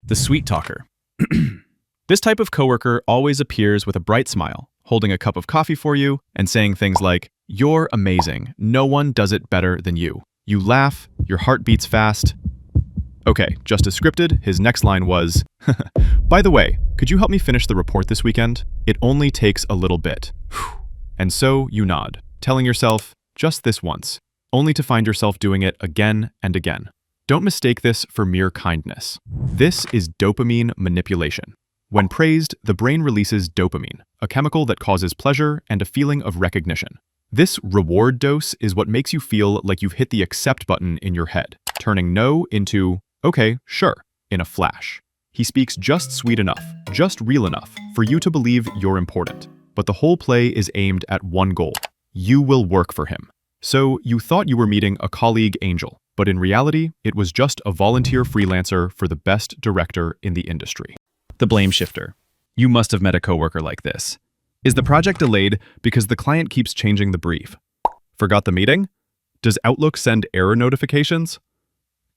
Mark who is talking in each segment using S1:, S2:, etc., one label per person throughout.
S1: The sweet talker. This type of coworker always appears with a bright smile, holding a cup of coffee for you and saying things like, "You're amazing. No one does it better than you." You laugh, your heart beats fast. Okay, just as scripted, his next line was, "By the way, could you help me finish the report this weekend? It only takes a little bit." And so you nod, telling yourself, just this once, only to find yourself doing it again and again. Don't mistake this for mere kindness. This is dopamine manipulation. When praised, the brain releases dopamine, a chemical that causes pleasure and a feeling of recognition. This reward dose is what makes you feel like you've hit the accept button in your head, turning no into, okay, sure, in a flash. He speaks just sweet enough, just real enough, for you to believe you're important. But the whole play is aimed at one goal. You will work for him. So you thought you were meeting a colleague angel, but in reality, it was just a volunteer freelancer for the best director in the industry. The blame shifter. You must have met a coworker like this. Is the project delayed because the client keeps changing the brief? Forgot the meeting? Does Outlook send error notifications?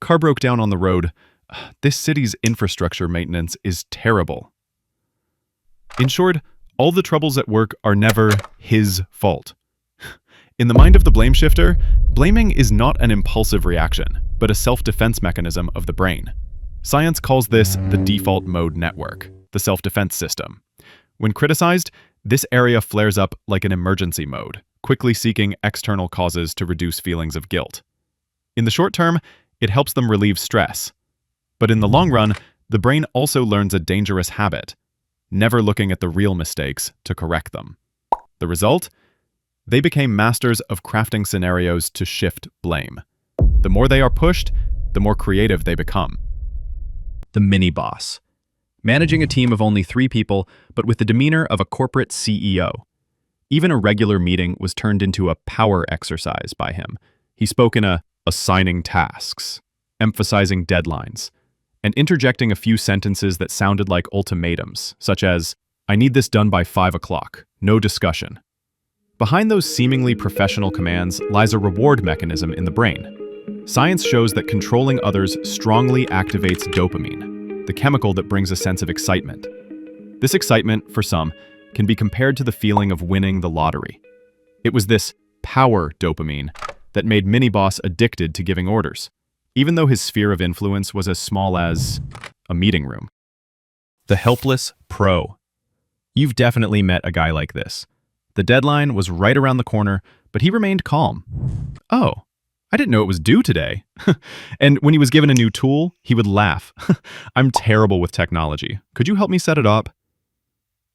S1: Car broke down on the road. This city's infrastructure maintenance is terrible. In short, all the troubles at work are never his fault. In the mind of the blame shifter, blaming is not an impulsive reaction, but a self-defense mechanism of the brain. Science calls this the default mode network, the self-defense system. When criticized, this area flares up like an emergency mode, quickly seeking external causes to reduce feelings of guilt. In the short term, it helps them relieve stress. But in the long run, the brain also learns a dangerous habit, never looking at the real mistakes to correct them. The result? They became masters of crafting scenarios to shift blame. The more they are pushed, the more creative they become. The mini boss. Managing a team of only 3 people, but with the demeanor of a corporate CEO. Even a regular meeting was turned into a power exercise by him. He spoke in assigning tasks, emphasizing deadlines, and interjecting a few sentences that sounded like ultimatums, such as, "I need this done by 5 o'clock, no discussion." Behind those seemingly professional commands lies a reward mechanism in the brain. Science shows that controlling others strongly activates dopamine, the chemical that brings a sense of excitement. This excitement, for some, can be compared to the feeling of winning the lottery. It was this power dopamine that made Mini-Boss addicted to giving orders, even though his sphere of influence was as small as a meeting room. The Helpless Pro. You've definitely met a guy like this. The deadline was right around the corner, but he remained calm. "Oh, I didn't know it was due today." And when he was given a new tool, he would laugh. "I'm terrible with technology. Could you help me set it up?"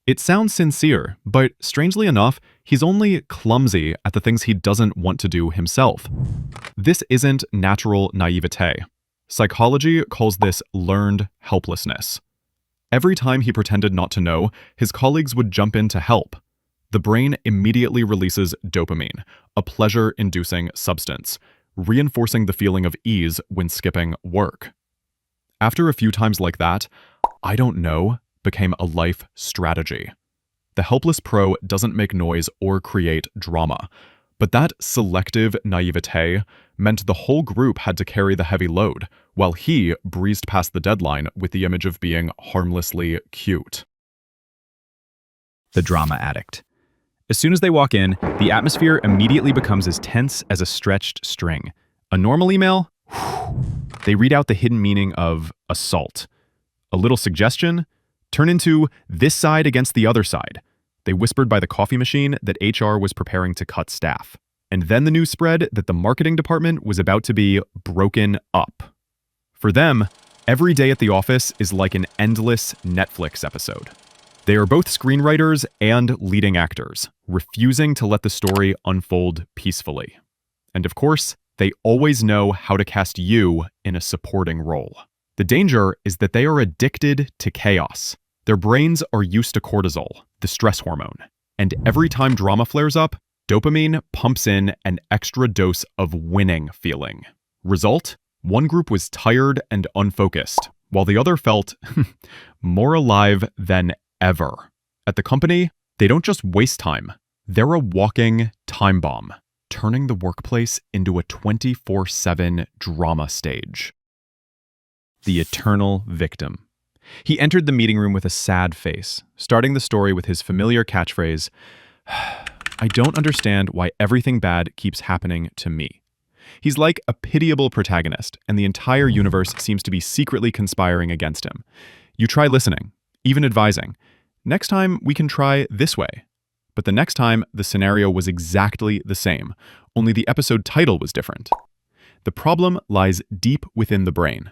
S1: It sounds sincere, but strangely enough, he's only clumsy at the things he doesn't want to do himself. This isn't natural naivete. Psychology calls this learned helplessness. Every time he pretended not to know, his colleagues would jump in to help. The brain immediately releases dopamine, a pleasure-inducing substance, reinforcing the feeling of ease when skipping work. After a few times like that, "I don't know" became a life strategy. The Helpless Pro doesn't make noise or create drama, but that selective naivete meant the whole group had to carry the heavy load, while he breezed past the deadline with the image of being harmlessly cute. The Drama Addict. As soon as they walk in, the atmosphere immediately becomes as tense as a stretched string. A normal email? They read out the hidden meaning of assault. A little suggestion? Turn into this side against the other side. They whispered by the coffee machine that HR was preparing to cut staff. And then the news spread that the marketing department was about to be broken up. For them, every day at the office is like an endless Netflix episode. They are both screenwriters and leading actors, refusing to let the story unfold peacefully. And of course, they always know how to cast you in a supporting role. The danger is that they are addicted to chaos. Their brains are used to cortisol, the stress hormone. And every time drama flares up, dopamine pumps in an extra dose of winning feeling. Result? One group was tired and unfocused, while the other felt more alive than ever. At the company, they don't just waste time. They're a walking time bomb, turning the workplace into a 24/7 drama stage. The eternal victim. He entered the meeting room with a sad face, starting the story with his familiar catchphrase, "I don't understand why everything bad keeps happening to me." He's like a pitiable protagonist, and the entire universe seems to be secretly conspiring against him. You try listening, even advising. Next time, we can try this way. But the next time, the scenario was exactly the same, only the episode title was different. The problem lies deep within the brain.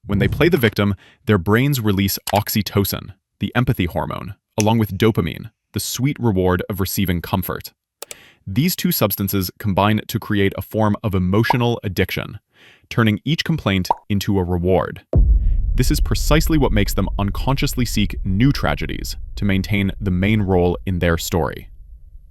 S1: When they play the victim, their brains release oxytocin, the empathy hormone, along with dopamine, the sweet reward of receiving comfort. These two substances combine to create a form of emotional addiction, turning each complaint into a reward. This is precisely what makes them unconsciously seek new tragedies to maintain the main role in their story.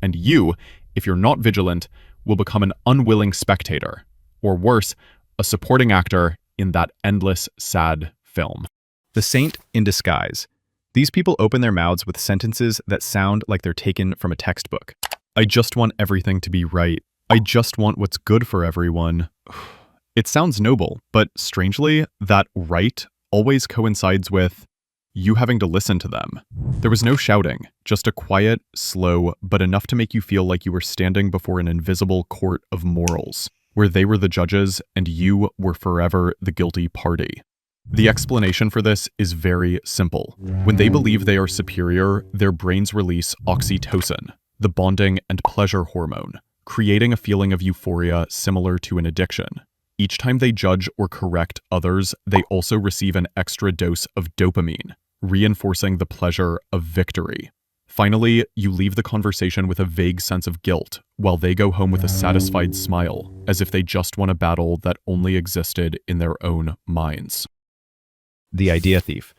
S1: And you, if you're not vigilant, will become an unwilling spectator, or worse, a supporting actor in that endless, sad film. The saint in disguise. These people open their mouths with sentences that sound like they're taken from a textbook. I just want everything to be right. I just want what's good for everyone. It sounds noble, but strangely, that right always coincides with you having to listen to them. There was no shouting, just a quiet, slow, but enough to make you feel like you were standing before an invisible court of morals, where they were the judges and you were forever the guilty party. The explanation for this is very simple. When they believe they are superior, their brains release oxytocin, the bonding and pleasure hormone, creating a feeling of euphoria similar to an addiction. Each time they judge or correct others, they also receive an extra dose of dopamine, reinforcing the pleasure of victory. Finally, you leave the conversation with a vague sense of guilt, while they go home with a satisfied smile, as if they just won a battle that only existed in their own minds. The idea thief.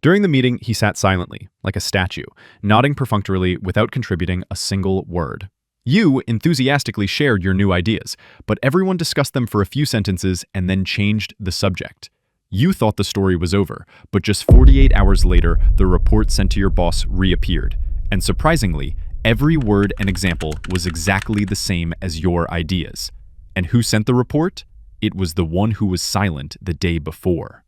S1: During the meeting, he sat silently, like a statue, nodding perfunctorily without contributing a single word. You enthusiastically shared your new ideas, but everyone discussed them for a few sentences and then changed the subject. You thought the story was over, but just 48 hours later, the report sent to your boss reappeared. And surprisingly, every word and example was exactly the same as your ideas. And who sent the report? It was the one who was silent the day before.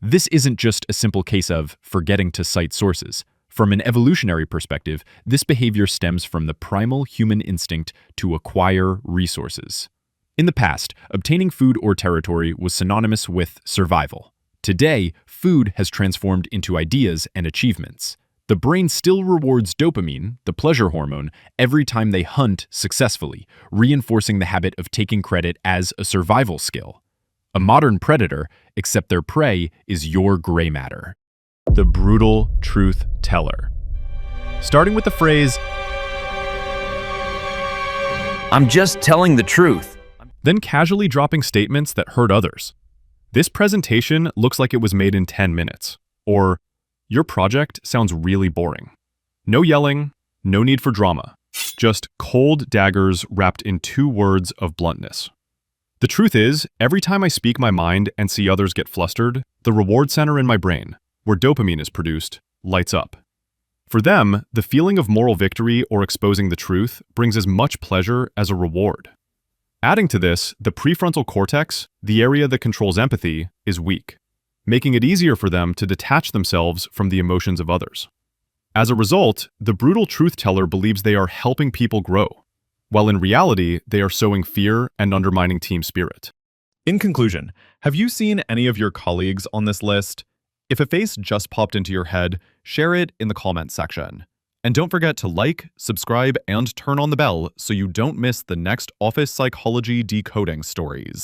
S1: This isn't just a simple case of forgetting to cite sources. From an evolutionary perspective, this behavior stems from the primal human instinct to acquire resources. In the past, obtaining food or territory was synonymous with survival. Today, food has transformed into ideas and achievements. The brain still rewards dopamine, the pleasure hormone, every time they hunt successfully, reinforcing the habit of taking credit as a survival skill. A modern predator, except their prey is your gray matter. The brutal truth teller. Starting with the phrase,
S2: "I'm just telling the truth,"
S1: then casually dropping statements that hurt others. This presentation looks like it was made in 10 minutes. Or, your project sounds really boring. No yelling, no need for drama. Just cold daggers wrapped in 2 words of bluntness. The truth is, every time I speak my mind and see others get flustered, the reward center in my brain, where dopamine is produced, lights up. For them, the feeling of moral victory or exposing the truth brings as much pleasure as a reward. Adding to this, the prefrontal cortex, the area that controls empathy, is weak, making it easier for them to detach themselves from the emotions of others. As a result, the brutal truth teller believes they are helping people grow, while in reality, they are sowing fear and undermining team spirit. In conclusion, have you seen any of your colleagues on this list? If a face just popped into your head, share it in the comments section. And don't forget to like, subscribe, and turn on the bell so you don't miss the next office psychology decoding stories.